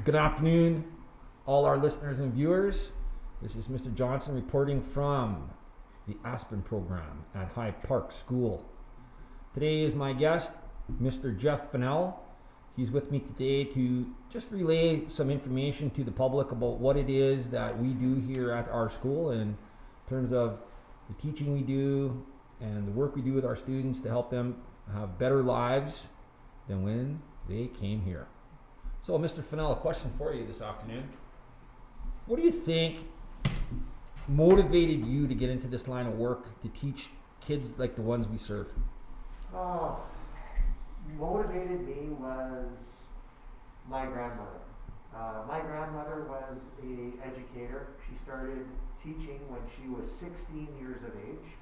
Good afternoon, all our listeners and viewers. This is Mr. Johnson reporting from the Aspen program at High Park School. Today is my guest, Mr. Jeff Fennell. He's with me today to just relay some information to the public about what it is that we do here at our school in terms of the teaching we do and the work we do with our students to help them have better lives than when they came here. So, Mr. Fennell, a question for you this afternoon. What do you think motivated you to get into this line of work to teach kids like the ones we serve? Motivated me was my grandmother. My grandmother was an educator. She started teaching when she was 16 years of age.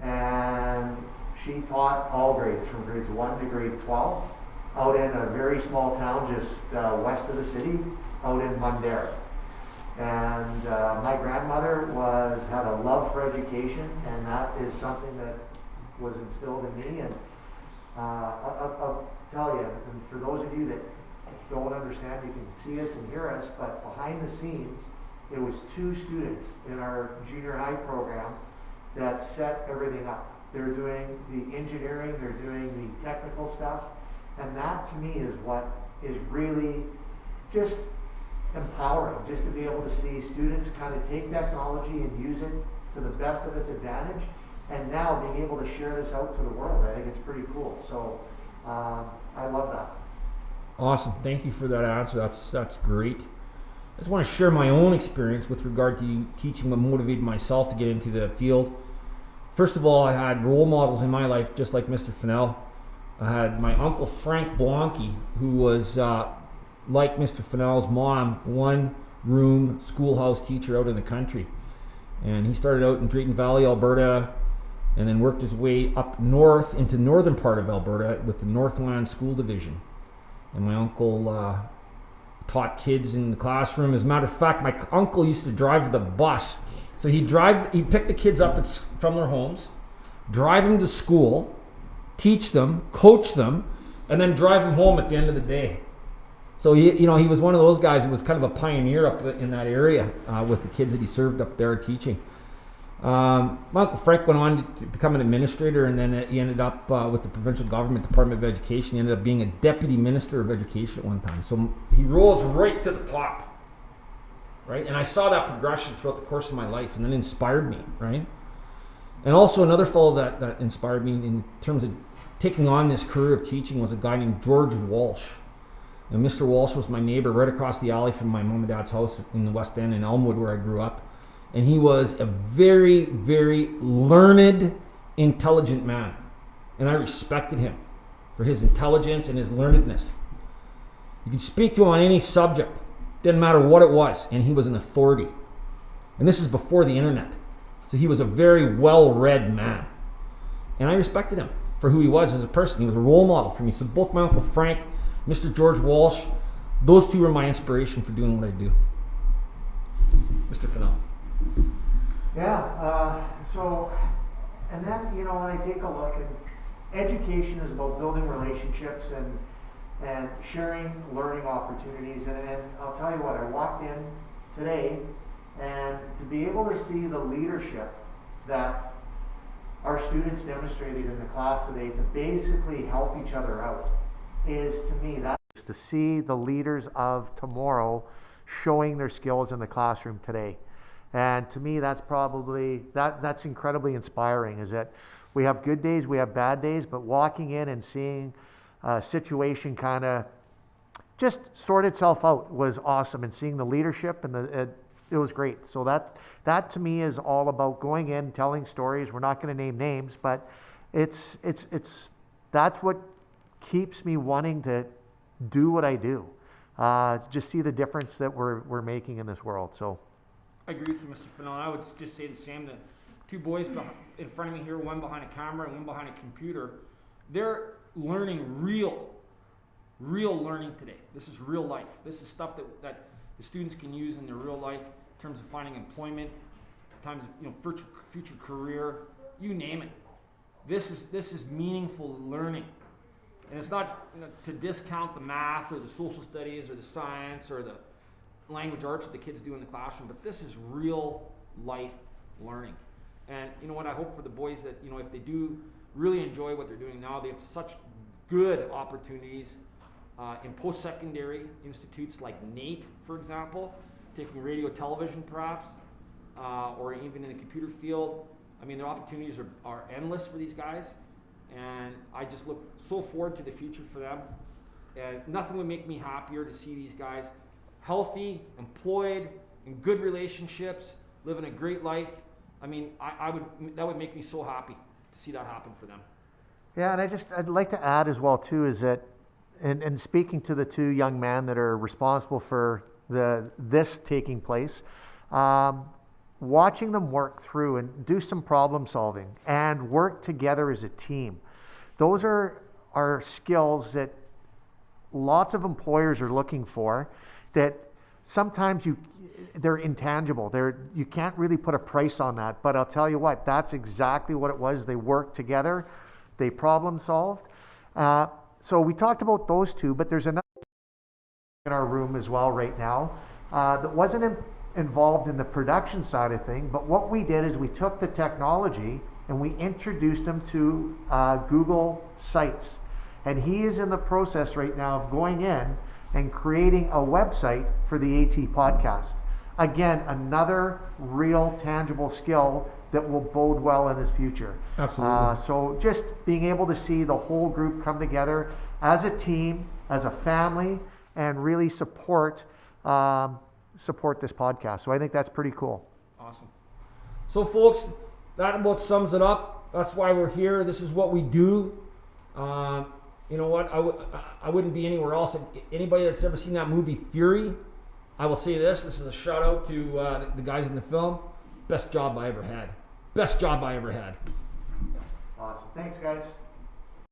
And she taught all grades, from grades 1 to grade 12, out in a very small town just west of the city, out in Mundare. And my grandmother had a love for education, and that is something that was instilled in me. And I'll tell you, and for those of you that don't understand, you can see us and hear us, but behind the scenes, it was 2 students in our junior high program that set everything up. They're doing the engineering, they're doing the technical stuff, and that to me is what is really just empowering, just to be able to see students kind of take technology and use it to the best of its advantage, and now being able to share this out to the world. I think it's pretty cool. So I love that. Awesome. Thank you for that answer. That's great. I just want to share my own experience with regard to teaching what motivated myself to get into the field. First of all, I had role models in my life, just like Mr. Fennell. I had my uncle Frank Blanke, who was like Mr. Fennell's mom, one-room schoolhouse teacher out in the country. And he started out in Drayton Valley, Alberta, and then worked his way up north into northern part of Alberta with the Northland School Division. And my uncle taught kids in the classroom. As a matter of fact, my uncle used to drive the bus. So he'd pick the kids up from their homes, drive them to school, teach them, coach them, and then drive them home at the end of the day. So he was one of those guys who was kind of a pioneer up in that area with the kids that he served up there teaching. My Uncle Frank went on to become an administrator, and then he ended up with the provincial government Department of Education. He ended up being a deputy minister of education at one time. So he rose right to the top, right? And I saw that progression throughout the course of my life, and then it inspired me, right? And also another fellow that inspired me in terms of taking on this career of teaching was a guy named George Walsh. And Mr. Walsh was my neighbor right across the alley from my mom and dad's house in the West End in Elmwood, where I grew up. And he was a very, very learned, intelligent man. And I respected him for his intelligence and his learnedness. You could speak to him on any subject, didn't matter what it was, and he was an authority. And this is before the internet. So he was a very well-read man. And I respected him for who he was as a person. He was a role model for me. So both my Uncle Frank, Mr. George Walsh, those 2 were my inspiration for doing what I do. Mr. Fennell. Yeah, and then, when I take a look, and education is about building relationships and sharing learning opportunities. And I'll tell you what, I walked in today, and to be able to see the leadership that our students demonstrated in the class today to basically help each other out is, to me, that is to see the leaders of tomorrow showing their skills in the classroom today. And to me, that's probably, that's incredibly inspiring, is that we have good days, we have bad days, but walking in and seeing a situation kind of just sort itself out was awesome. And seeing the leadership, and it was great. So that to me is all about going in, telling stories. We're not going to name names, but it's that's what keeps me wanting to do what I do. Just see the difference that we're making in this world. So I agree with you, Mr. Fennell. I would just say the same. The 2 boys in front of me here, one behind a camera and one behind a computer, they're learning real learning today. This is real life. This is stuff that the students can use in their real life in terms of finding employment, times of future career, you name it. This is meaningful learning. And it's not to discount the math or the social studies or the science or the language arts that the kids do in the classroom, but this is real life learning. And you know what, I hope for the boys that, if they do really enjoy what they're doing now, they have such good opportunities in post-secondary institutes like NAIT, for example, taking radio, television perhaps, or even in the computer field. I mean, their opportunities are endless for these guys, and I just look so forward to the future for them. And nothing would make me happier to see these guys healthy, employed, in good relationships, living a great life. I mean, that would make me so happy to see that happen for them. Yeah, and I'd like to add as well too is that, and speaking to the two young men that are responsible for this taking place, watching them work through and do some problem solving and work together as a team. Those are skills that lots of employers are looking for, that sometimes they're intangible. You can't really put a price on that, but I'll tell you what, that's exactly what it was. They worked together, they problem solved. So we talked about those two, but there's another in our room as well right now that wasn't involved in the production side of thing, but what we did is we took the technology and we introduced him to Google Sites. And he is in the process right now of going in and creating a website for the AT podcast. Again, another real tangible skill that will bode well in his future. Absolutely. So just being able to see the whole group come together as a team, as a family, and really support this podcast. So I think that's pretty cool. Awesome. So folks, that about sums it up. That's why we're here. This is what we do. You know what? I wouldn't be anywhere else. Anybody that's ever seen that movie Fury, I will say this. This is a shout out to the guys in the film. Best job I ever had. Best job I ever had. Awesome. Thanks, guys.